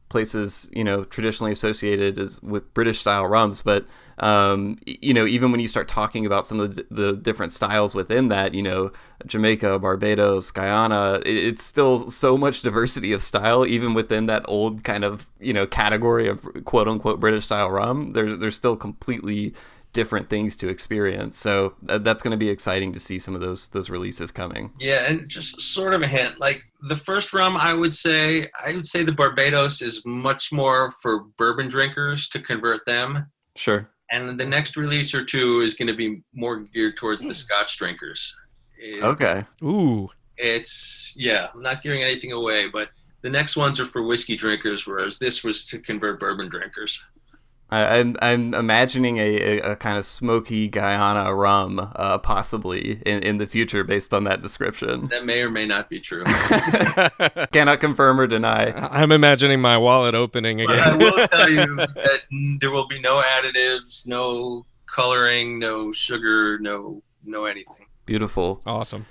places traditionally associated with British style rums, but even when you start talking about some of the different styles within that, Jamaica, Barbados, Guyana, it's still so much diversity of style even within that old kind of category of quote unquote British style rum. There's still completely different things to experience, so that's going to be exciting to see some of those releases coming. Yeah, and just sort of a hint, like the first rum, I would say the Barbados is much more for bourbon drinkers to convert them. Sure. And the next release or two is going to be more geared towards the Scotch drinkers. Okay. Ooh. I'm not giving anything away, but the next ones are for whiskey drinkers, whereas this was to convert bourbon drinkers. I'm imagining a kind of smoky Guyana rum, possibly in the future, based on that description. That may or may not be true. Cannot confirm or deny. I'm imagining my wallet opening again. But I will tell you that there will be no additives, no coloring, no sugar, no anything. Beautiful. Awesome.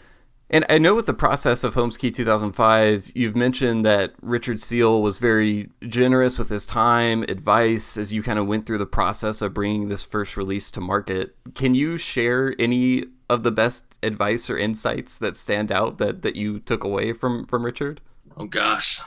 And I know with the process of Holmes Cay 2005, you've mentioned that Richard Seale was very generous with his time, advice, as you kind of went through the process of bringing this first release to market. Can you share any of the best advice or insights that stand out that you took away from Richard? Oh, gosh.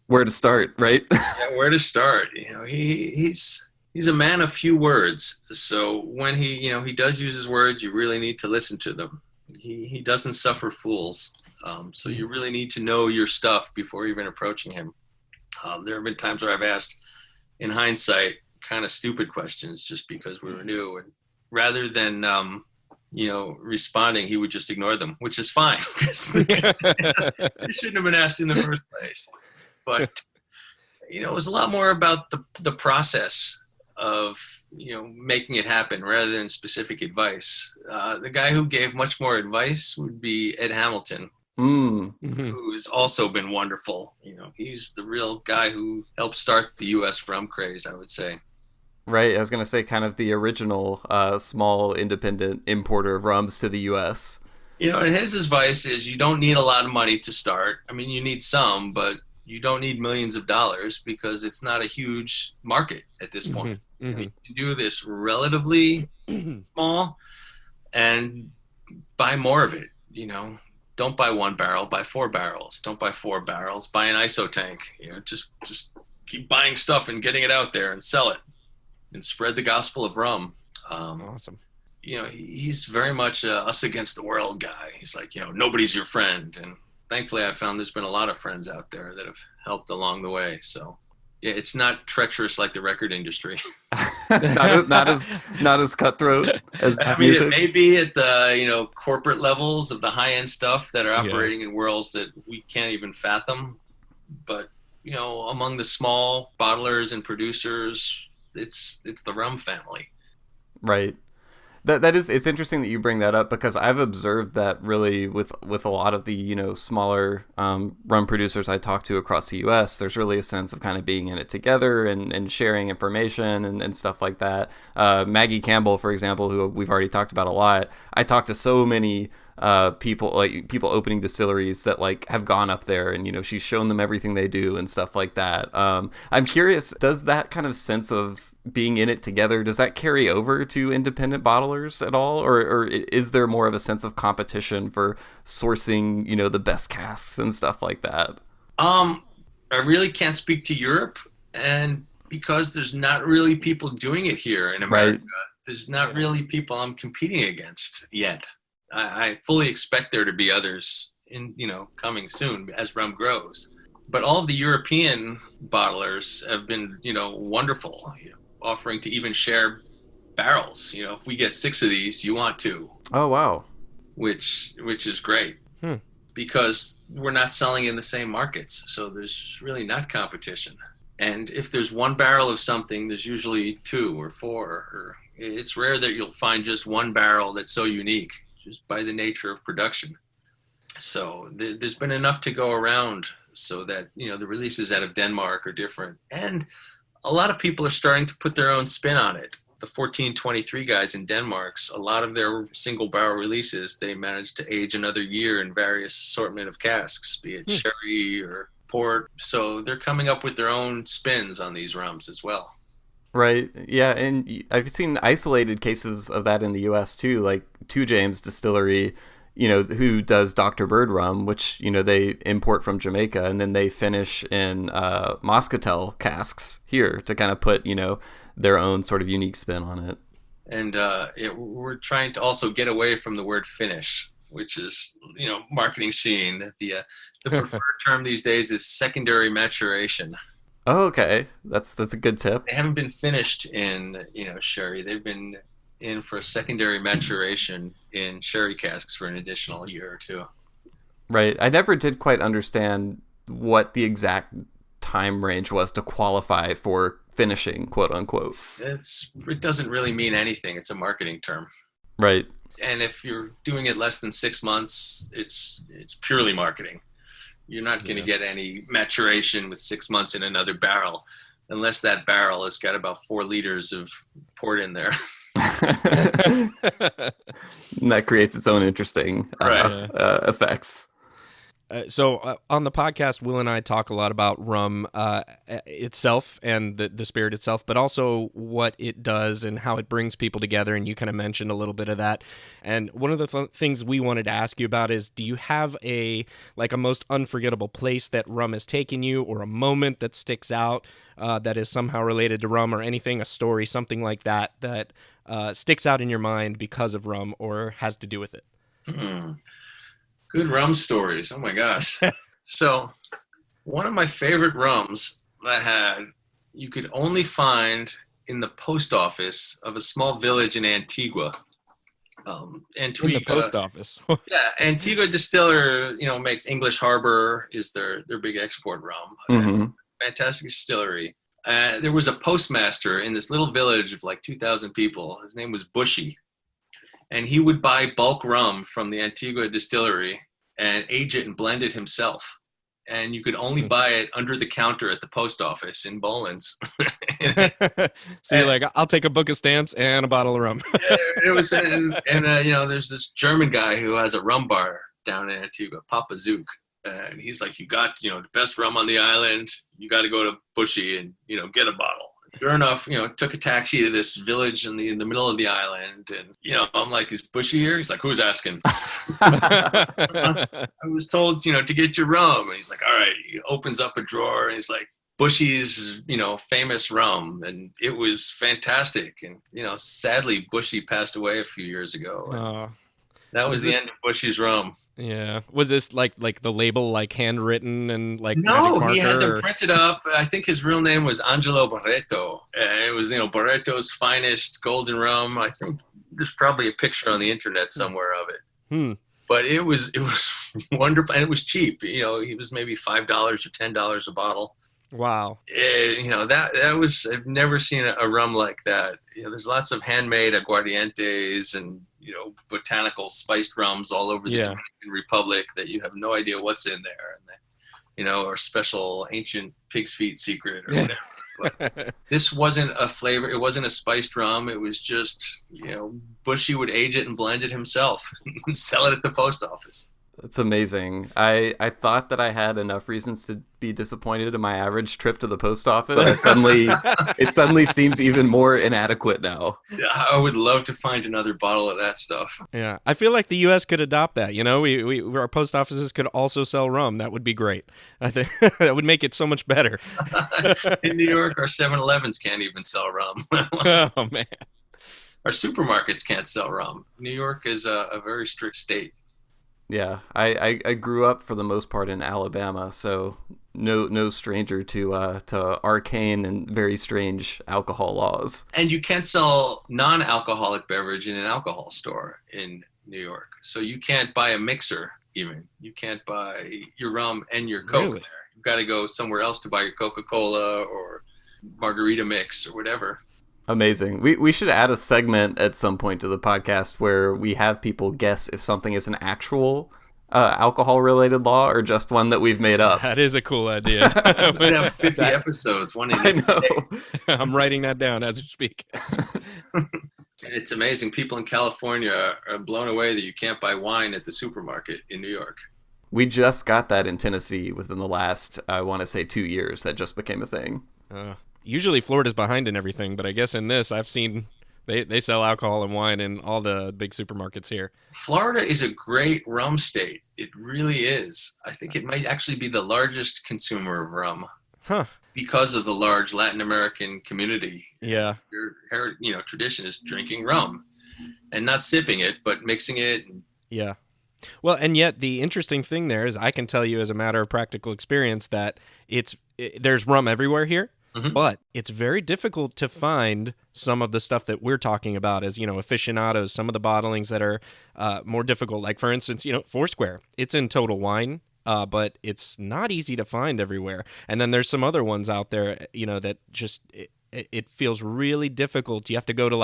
Where to start, right? Yeah, where to start? He's a man of few words. So when he does use his words, you really need to listen to them. He doesn't suffer fools. So you really need to know your stuff before even approaching him. There have been times where I've asked, in hindsight, kind of stupid questions just because we were new. And rather than, responding, he would just ignore them, which is fine. He shouldn't have been asked in the first place. But, it was a lot more about the process of making it happen rather than specific advice. The guy who gave much more advice would be Ed Hamilton, who's also been wonderful. He's the real guy who helped start the U.S. rum craze, I would say. Right, I was going to say kind of the original small independent importer of rums to the U.S. And his advice is you don't need a lot of money to start. I mean, you need some, but you don't need millions of dollars because it's not a huge market at this point. You can do this relatively small and buy more of it. Don't buy 1 barrel, buy 4 barrels. Don't buy 4 barrels, buy an ISO tank. Just keep buying stuff and getting it out there and sell it and spread the gospel of rum. Awesome. He's very much a us against the world guy. He's like, nobody's your friend. And thankfully I found there's been a lot of friends out there that have helped along the way. So yeah, it's not treacherous like the record industry. not as cutthroat as music. It may be at the corporate levels of the high end stuff that are operating in worlds that we can't even fathom. But among the small bottlers and producers, it's the rum family. Right. It's interesting that you bring that up because I've observed that really with a lot of the smaller rum producers I talk to across the U.S. There's really a sense of kind of being in it together and sharing information and stuff like that. Maggie Campbell, for example, who we've already talked about a lot. I talk to so many people opening distilleries that have gone up there and she's shown them everything they do and stuff like that. I'm curious, does that kind of sense of being in it together, does that carry over to independent bottlers at all, or is there more of a sense of competition for sourcing the best casks and stuff like that? I really can't speak to Europe, and because there's not really people doing it here in America, there's not really people I'm competing against yet. I fully expect there to be others coming soon as rum grows. But all of the European bottlers have been, wonderful, offering to even share barrels. If we get 6 of these, you want 2. Oh, wow. Which is great because we're not selling in the same markets. So there's really not competition. And if there's 1 barrel of something, there's usually 2 or 4. It's rare that you'll find just 1 barrel that's so unique, just by the nature of production. So there's been enough to go around so that, the releases out of Denmark are different. And a lot of people are starting to put their own spin on it. The 1423 guys in Denmark's, a lot of their single barrel releases, they managed to age another year in various assortment of casks, be it sherry or port. So they're coming up with their own spins on these rums as well. Right. Yeah. And I've seen isolated cases of that in the U.S. too, like Two James Distillery, who does Dr. Bird rum, which, they import from Jamaica and then they finish in Moscatel casks here to kind of put, their own sort of unique spin on it. And we're trying to also get away from the word finish, which is, marketing scene. The preferred term these days is secondary maturation. Oh, okay. That's a good tip. They haven't been finished in, sherry. They've been in for a secondary maturation in sherry casks for an additional year or 2. Right. I never did quite understand what the exact time range was to qualify for finishing, quote unquote. It doesn't really mean anything. It's a marketing term. Right. And if you're doing it less than 6 months, it's purely marketing. You're not going to get any maturation with 6 months in another barrel unless that barrel has got about 4 liters of port in there. And that creates its own interesting effects. So on the podcast, Will and I talk a lot about rum itself and the spirit itself, but also what it does and how it brings people together. And you kind of mentioned a little bit of that. And one of the things we wanted to ask you about is, do you have a most unforgettable place that rum has taken you, or a moment that sticks out that is somehow related to rum, or anything, a story, something like that sticks out in your mind because of rum or has to do with it? Good rum stories. Oh my gosh. So one of my favorite rums I had, you could only find in the post office of a small village in Antigua. Antigua, in the post office. Yeah. Antigua Distiller, makes English Harbor is their big export rum. Mm-hmm. Fantastic distillery. there was a postmaster in this little village of like 2,000 people. His name was Bushy. And he would buy bulk rum from the Antigua distillery and age it and blend it himself. And you could only buy it under the counter at the post office in Bolins. So you're like, I'll take a book of stamps and a bottle of rum. It was, there's this German guy who has a rum bar down in Antigua, Papa Zook. And he's like, you got, the best rum on the island. You got to go to Bushy and, get a bottle. Sure enough, took a taxi to this village in the middle of the island. And, I'm like, is Bushy here? He's like, who's asking? I was told, to get your rum. And he's like, all right. He opens up a drawer and he's like, Bushy's, famous rum. And it was fantastic. And, sadly, Bushy passed away a few years ago. That was the end of Bushy's rum. Yeah. Was this like the label like handwritten and like no, he had them printed up. I think his real name was Angelo Barreto. It was Barreto's finest golden rum. I think there's probably a picture on the internet somewhere of it. But it was wonderful, and it was cheap. He was maybe $5 or $10 a bottle. Wow. That was, I've never seen a rum like that. There's lots of handmade aguardientes and botanical spiced rums all over the Dominican Republic that you have no idea what's in there, and or special ancient pig's feet secret or whatever. But this wasn't a flavor. It wasn't a spiced rum. It was just, Bushy would age it and blend it himself and sell it at the post office. That's amazing. I thought that I had enough reasons to be disappointed in my average trip to the post office. It suddenly seems even more inadequate now. I would love to find another bottle of that stuff. Yeah, I feel like the U.S. could adopt that. Our post offices could also sell rum. That would be great. I think that would make it so much better. In New York, our 7-Elevens can't even sell rum. Oh man, our supermarkets can't sell rum. New York is a very strict state. Yeah, I grew up for the most part in Alabama, so no stranger to arcane and very strange alcohol laws. And you can't sell non-alcoholic beverage in an alcohol store in New York. So you can't buy a mixer even. You can't buy your rum and your Coke there. You've got to go somewhere else to buy your Coca-Cola or margarita mix or whatever. Amazing. We should add a segment at some point to the podcast where we have people guess if something is an actual alcohol-related law or just one that we've made up. That is a cool idea. We'd have 50 episodes. I know. I'm writing that down as you speak. It's amazing. People in California are blown away that you can't buy wine at the supermarket in New York. We just got that in Tennessee within the last, I want to say, 2 years. That just became a thing. Usually Florida's behind in everything, but I guess in this I've seen they sell alcohol and wine in all the big supermarkets here. Florida is a great rum state. It really is. I think it might actually be the largest consumer of rum. Because of the large Latin American community. Yeah. Your tradition is drinking rum and not sipping it, but mixing it. Yeah. Well, and yet the interesting thing there is I can tell you as a matter of practical experience that there's rum everywhere here. Mm-hmm. But it's very difficult to find some of the stuff that we're talking about as, aficionados, some of the bottlings that are more difficult. Like, for instance, Foursquare, it's in Total Wine, but it's not easy to find everywhere. And then there's some other ones out there, that just... It feels really difficult. You have to go to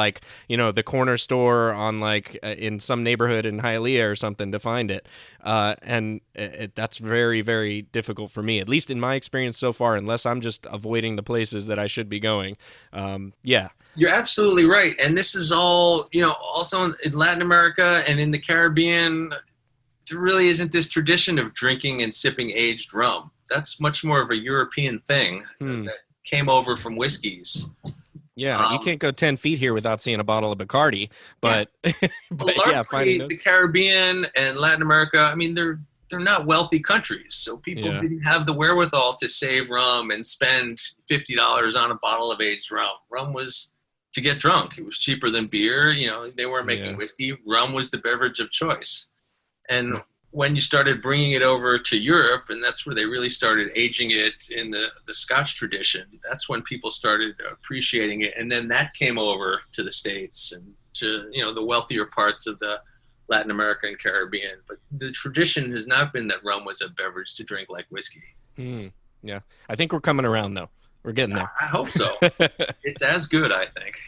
the corner store on in some neighborhood in Hialeah or something to find it. And that's very, very difficult for me, at least in my experience so far, unless I'm just avoiding the places that I should be going. Yeah. You're absolutely right. And this is all, also in Latin America and in the Caribbean, there really isn't this tradition of drinking and sipping aged rum. That's much more of a European thing. That came over from whiskeys. Yeah, you can't go 10 feet here without seeing a bottle of Bacardi, but, largely the Caribbean and Latin America, I mean, they're not wealthy countries, so people didn't have the wherewithal to save rum and spend $50 on a bottle of aged rum. Rum was to get drunk. It was cheaper than beer. They weren't making whiskey. Rum was the beverage of choice. And when you started bringing it over to Europe, and that's where they really started aging it in the Scotch tradition, that's when people started appreciating it. And then that came over to the States and to, the wealthier parts of the Latin America and Caribbean. But the tradition has not been that rum was a beverage to drink like whiskey. Yeah. I think we're coming around, though. We're getting there. I hope so. It's as good, I think.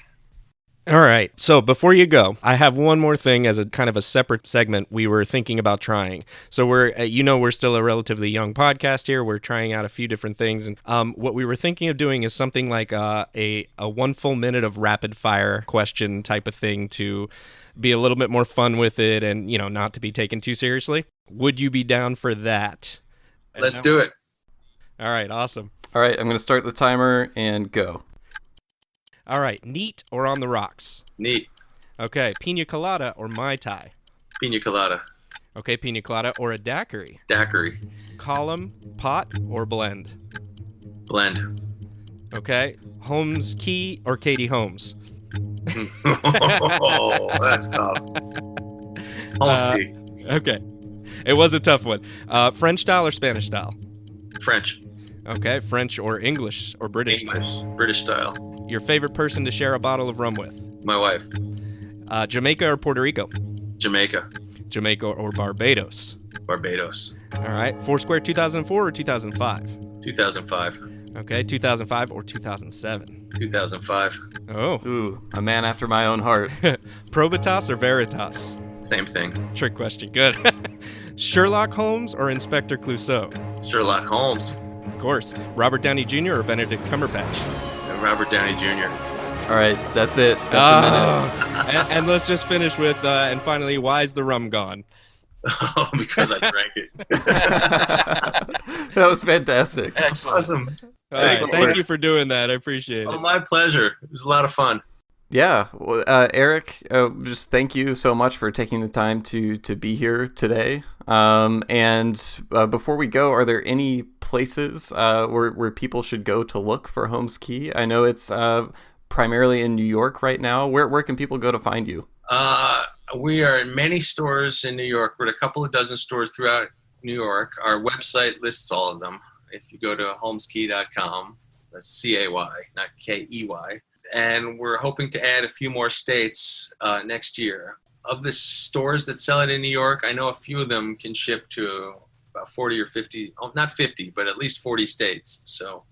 All right. So before you go, I have one more thing as a kind of a separate segment we were thinking about trying. So we're still a relatively young podcast here. We're trying out a few different things. And what we were thinking of doing is something like a 1 full minute of rapid fire question type of thing to be a little bit more fun with it and, not to be taken too seriously. Would you be down for that? Let's do it. All right. Awesome. All right, I'm going to start the timer and go. All right, neat or on the rocks? Neat. Okay, pina colada or Mai Tai? Pina colada. Okay, pina colada or a daiquiri? Daiquiri. Column, pot, or blend? Blend. Okay, Holmes Cay or Katie Holmes? Oh, that's tough. Holmes Cay. Okay, it was a tough one. French style or Spanish style? French. Okay, French or English or British? English. British style. Your favorite person to share a bottle of rum with? My wife. Jamaica or Puerto Rico? Jamaica. Jamaica or Barbados? Barbados. All right, Foursquare 2004 or 2005? 2005. Okay, 2005 or 2007? 2005. Oh. Ooh, a man after my own heart. Probitas or Veritas? Same thing. Trick question, good. Sherlock Holmes or Inspector Clouseau? Sherlock Holmes. Of course. Robert Downey Jr. or Benedict Cumberbatch? And Robert Downey Jr. All right, that's it. That's a minute. and let's just finish with, and finally, why is the rum gone? Oh, because I drank it. That was fantastic. Excellent. Awesome. All right, thank you for doing that. I appreciate it. Oh, my pleasure. It was a lot of fun. Yeah, well, Eric, just thank you so much for taking the time to be here today. And before we go, are there any places where people should go to look for Holmes Cay? I know it's primarily in New York right now. Where can people go to find you? We are in many stores in New York. We're at a couple of dozen stores throughout New York. Our website lists all of them. If you go to holmescay.com, that's C-A-Y, not K-E-Y. And we're hoping to add a few more states next year. Of the stores that sell it in New York, I know a few of them can ship to about 40 or 50, not 50, but at least 40 states. So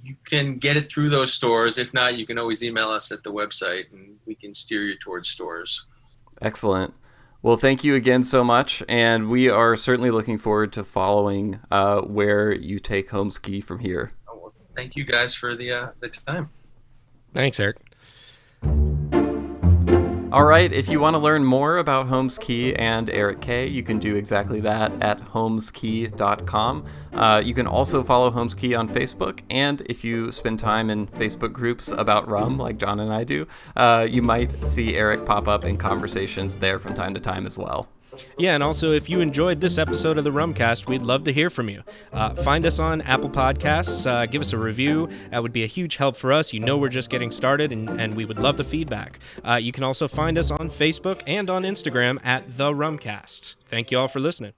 you can get it through those stores. If not, you can always email us at the website and we can steer you towards stores. Excellent. Well, thank you again so much. And we are certainly looking forward to following where you take Holmes Cay from here. Oh, well, thank you guys for the time. Thanks, Eric. All right, if you want to learn more about Holmes Cay and Eric Kaye, you can do exactly that at holmescay.com. You can also follow Holmes Cay on Facebook, and if you spend time in Facebook groups about rum, like John and I do, you might see Eric pop up in conversations there from time to time as well. Yeah, and also if you enjoyed this episode of the Rumcast, we'd love to hear from you. Find us on Apple Podcasts, give us a review. That would be a huge help for us. We're just getting started, and we would love the feedback. You can also find us on Facebook and on Instagram at The Rumcast. Thank you all for listening.